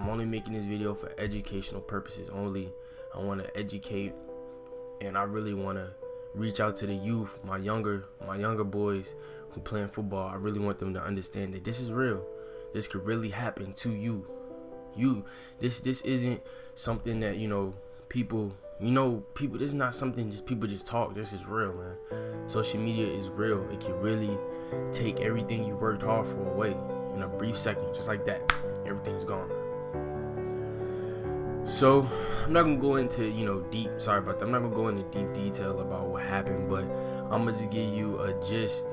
I'm only making this video for educational purposes only. I want to educate, and I really want to reach out to the youth, my younger boys who playing football. I really want them to understand that this is real. This could really happen to you. This isn't something that, people, this is not something just people just talk. This is real, man. Social media is real. It can really take everything you worked hard for away in a brief second, just like that. Everything's gone. So I'm not gonna go into deep. Sorry about that. I'm not gonna go into deep detail about what happened, but I'm gonna just give you a gist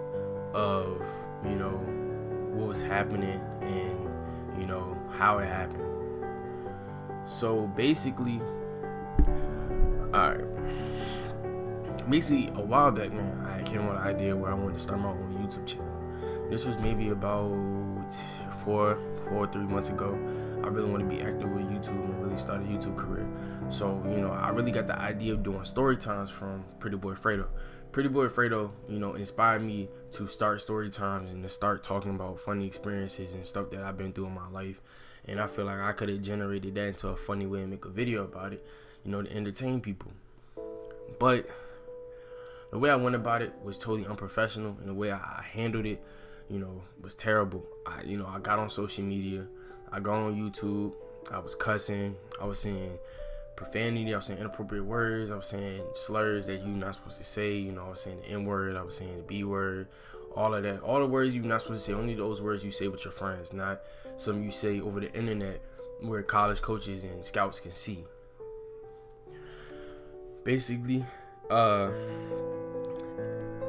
of what was happening and how it happened. So basically, a while back, man, I came with an idea where I wanted to start my own YouTube channel. This was maybe about 4 or 3 months ago. I really want to be active with YouTube and really start a YouTube career. So, I really got the idea of doing story times from Pretty Boy Fredo. Pretty Boy Fredo, inspired me to start story times and to start talking about funny experiences and stuff that I've been through in my life. And I feel like I could have generated that into a funny way and make a video about it, to entertain people. But the way I went about it was totally unprofessional, and the way I handled it, was terrible. I got on social media. I got on YouTube. I was cussing. I was saying profanity. I was saying inappropriate words. I was saying slurs that you're not supposed to say. I was saying the N-word. I was saying the B-word. All of that. All the words you're not supposed to say. Only those words you say with your friends, not some you say over the internet where college coaches and scouts can see. Basically,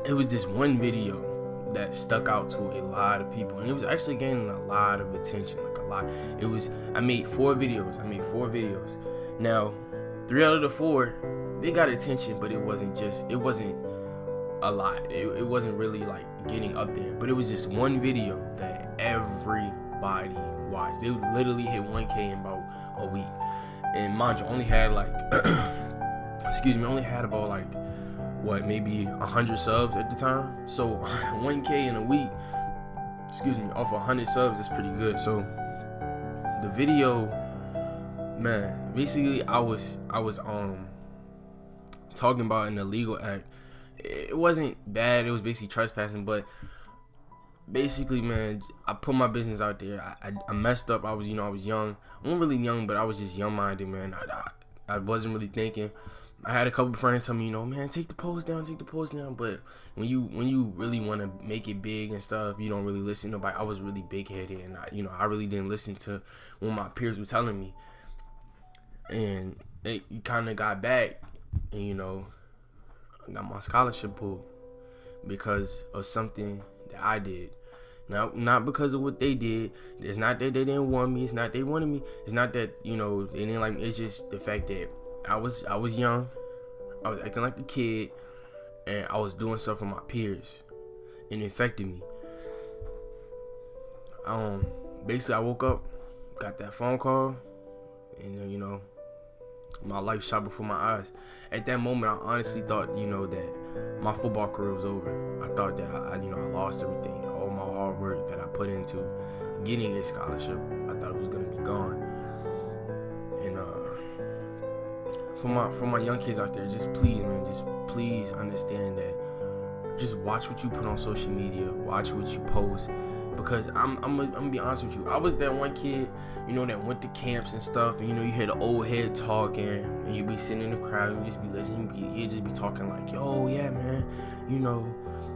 it was this one video that stuck out to a lot of people, and it was actually gaining a lot of attention, like a lot. I made 4 videos. Now, 3 out of the 4, they got attention, but it wasn't a lot. It wasn't really like getting up there, but it was just one video that everybody watched. They literally hit 1K in about a week, and mind you, only had like about like maybe 100 subs at the time. So 1K in a week, off 100 subs is pretty good. So the video, man, basically I was talking about an illegal act. It wasn't bad. It was basically trespassing, but basically, man, I put my business out there. I messed up. I was young. I wasn't really young, but I was just young-minded, man. I wasn't really thinking. I had a couple of friends tell me, man, take the post down. But when you really want to make it big and stuff, you don't really listen to nobody. I was really big-headed, and I really didn't listen to what my peers were telling me. And it kind of got back, and I got my scholarship pulled because of something that I did. Now, not because of what they did. It's not that they didn't want me. It's not they wanted me. It's not that they didn't like me. It's just the fact that I was young. I was acting like a kid, and I was doing stuff for my peers, and it affected me. Basically, I woke up, got that phone call, and my life shot before my eyes. At that moment, I honestly thought, that my football career was over. I thought that I lost everything, all my hard work that I put into getting a scholarship. I thought it was gonna be gone. And for my young kids out there, just please understand that. Just watch what you put on social media. Watch what you post. Because I'm gonna be honest with you. I was that one kid, that went to camps and stuff, and you hear the old head talking, and you be sitting in the crowd, and you just be listening, he'd just be talking like, yo, yeah, man,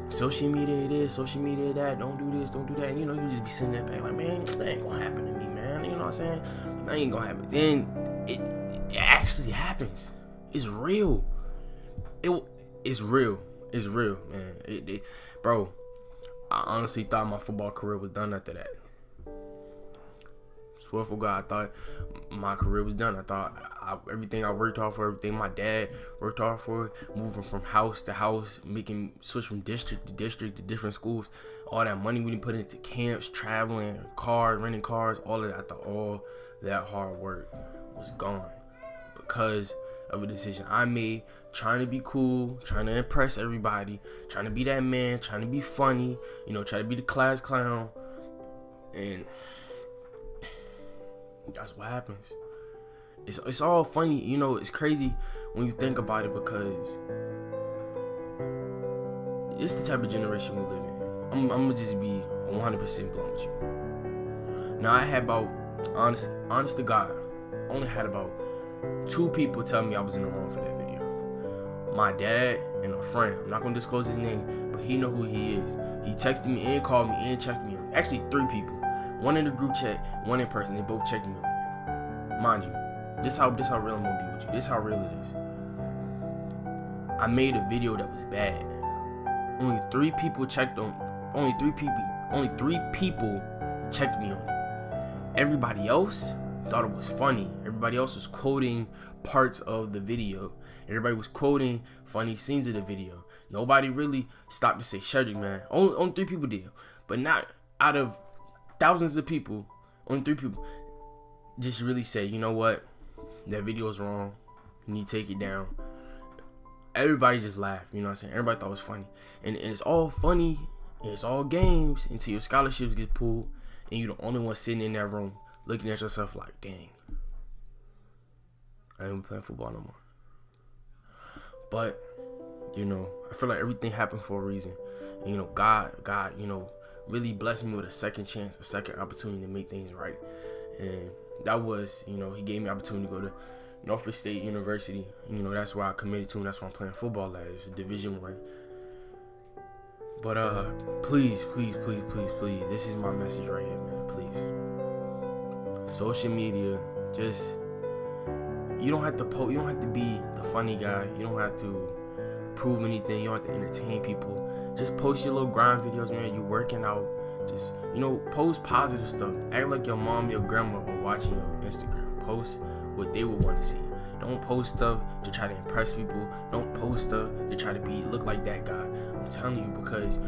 social media this, social media that, don't do this, don't do that, and you just be sitting there back like, man, that ain't gonna happen to me, man, you know what I'm saying? That ain't gonna happen. Then it actually happens. It's real. It's real, man. Bro, I honestly thought my football career was done after that. Swear for God, I thought my career was done. I thought everything I worked hard for, everything my dad worked hard for, moving from house to house, switch from district to district to different schools, all that money we didn't put into camps, traveling, cars, renting cars, all of that. I thought all that hard work was gone because of a decision I made, trying to be cool, trying to impress everybody, trying to be that man, trying to be funny, try to be the class clown. And That's what happens. It's all funny, you know. It's crazy when you think about it, because it's the type of generation we live in. I'm gonna just be 100% blunt with you. Now, I had about, honest to God, only had about 2 people tell me I was in the wrong for that video. My dad and a friend. I'm not gonna disclose his name, but he know who he is. He texted me and called me and checked me on. Actually, 3 people. One in the group chat, one in person. They both checked me on it. Mind you, this how real I'm gonna be with you. This how real it is. I made a video that was bad. Only 3 people checked on. Only 3 people checked me on it. Everybody else thought it was funny. Everybody else was quoting parts of the video. Everybody was quoting funny scenes of the video. Nobody really stopped to say Shedrick, man. Only 3 people did, but not out of thousands of people. Only 3 people just really said, you know what, that video is wrong. You need to take it down. Everybody just laughed, you know what I'm saying? Everybody thought it was funny. And it's all funny, and it's all games until your scholarships get pulled, and you're the only one sitting in that room looking at yourself like, dang, I ain't playing football no more. But, you know, I feel like everything happened for a reason. And, you know, God, you know, really blessed me with a second chance, a second opportunity to make things right. And that was, you know, he gave me the opportunity to go to Norfolk State University. You know, that's where I committed to, and that's where I'm playing football at. It's a Division I. But please, this is my message right here, man. Please, social media, just, you don't have to you don't have to be the funny guy. You don't have to prove anything. You don't have to entertain people. Just post your little grind videos, man. You working out. Just, you know, post positive stuff. Act like your mom, your grandma are watching your Instagram. Post what they would want to see. Don't post stuff to try to impress people. Don't post stuff to try to look like that guy. I'm telling you, because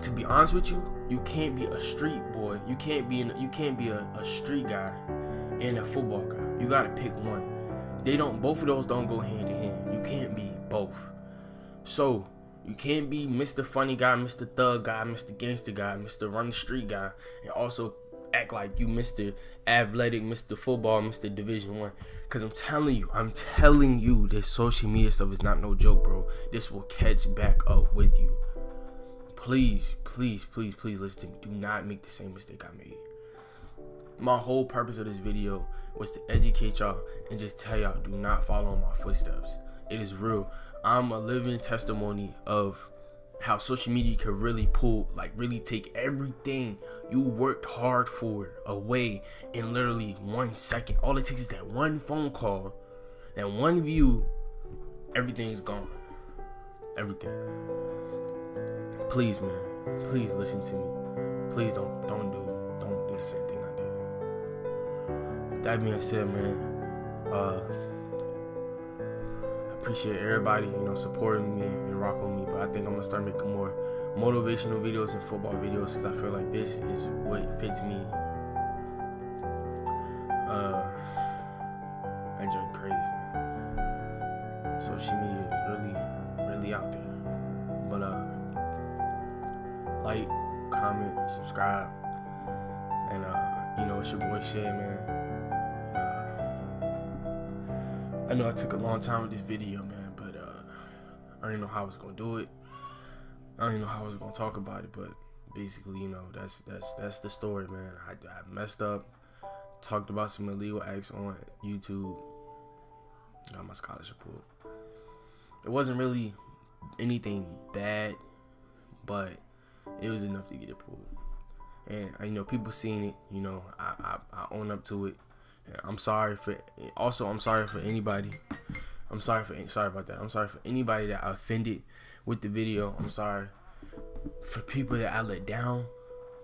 to be honest with you, you can't be a street boy. You can't be a street guy and a football guy. You gotta pick one. Both of those don't go hand in hand. You can't be both. So you can't be Mr. Funny Guy, Mr. Thug Guy, Mr. Gangster Guy, Mr. Run the Street Guy, and also act like you Mr. Athletic, Mr. Football, Mr. Division I. Cause I'm telling you, this social media stuff is not no joke, bro. This will catch back up with you. Please listen to me. Do not make the same mistake I made. My whole purpose of this video was to educate y'all and just tell y'all, do not follow in my footsteps. It is real. I'm a living testimony of how social media could really really take everything you worked hard for away in literally 1 second. All it takes is that one phone call, that one view, everything's gone. Everything. Please, man. Please listen to me. Please don't do the same thing I did. With that being said, man, I appreciate everybody, you know, supporting me and rocking with me. But I think I'm gonna start making more motivational videos and football videos, because I feel like this is what fits me. I enjoy crazy, man. Social media is really out there. But like, comment, subscribe, and you know, it's your boy Shed, man. I know I took a long time with this video, man, but I don't even know how I was gonna do it. I don't even know how I was gonna talk about it, but basically, you know, that's the story, man. I messed up, talked about some illegal acts on YouTube, got my scholarship pulled. It wasn't really anything bad, but it was enough to get it pulled. And you know, people seeing it, you know, I own up to it. I'm sorry for anybody. Sorry about that. I'm sorry for anybody that I offended with the video. I'm sorry for people that I let down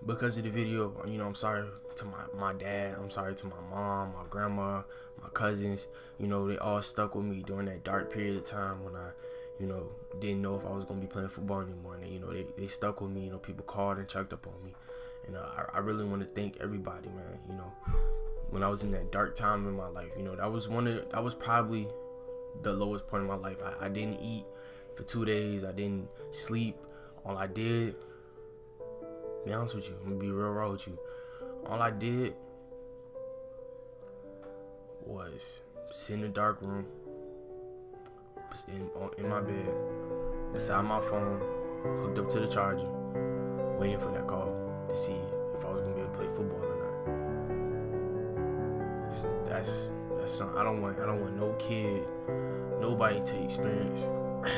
because of the video. You know, I'm sorry to my dad. I'm sorry to my mom, my grandma, my cousins. You know, they all stuck with me during that dark period of time when I, you know, didn't know if I was gonna be playing football anymore. And you know, they stuck with me. You know, people called and checked up on me. And I really want to thank everybody, man. You know, when I was in that dark time in my life, you know, that was probably the lowest point in my life. I didn't eat for 2 days. I didn't sleep. All I did, be honest with you, I'm gonna be real raw with you. All I did was sitting in a dark room, in my bed, beside my phone, hooked up to the charger, waiting for that call to see if I was gonna be able to play football or not. That's something I don't want no kid, nobody to experience. I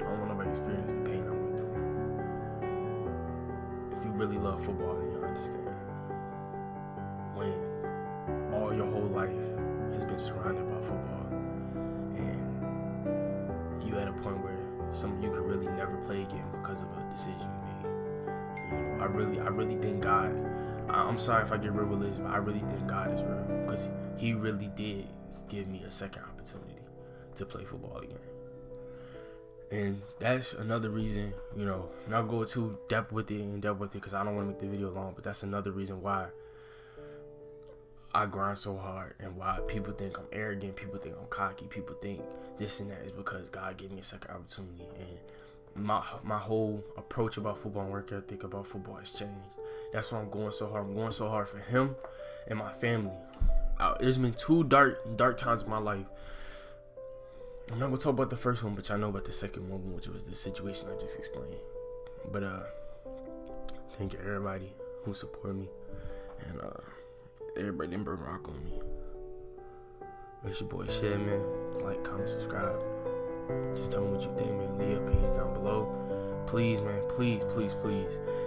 don't want nobody to experience the pain I went through. If you really love football, then you understand. When all your whole life has been surrounded by football, and you at a point where you could really never play again because of a decision you made. You know, I really think God. I'm sorry if I get real religious, but I really think God is real, because He really did give me a second opportunity to play football again. And that's another reason, you know, not go too in depth with it, because I don't want to make the video long, but that's another reason why I grind so hard, and why people think I'm arrogant, people think I'm cocky, people think this and that, is because God gave me a second opportunity. And my whole approach about football and work ethic about football has changed. That's why I'm going so hard. I'm going so hard for him and my family. There's been two dark times in my life. I'm not gonna talk about the first one, but I know about the second one, which was the situation I just explained. But thank you everybody who support me, and everybody that been rock on me. It's your boy Shed, man. Like, comment, subscribe. Just tell me what you think, man. Leave your opinions down below. Please, man. Please.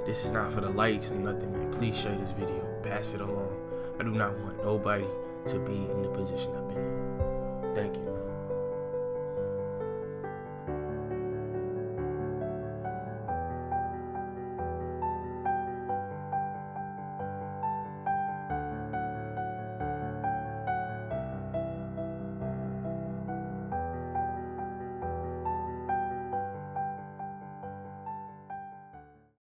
This is not for the likes and nothing, man. Please share this video. Pass it along. I do not want nobody to be in the position I've been in. Thank you.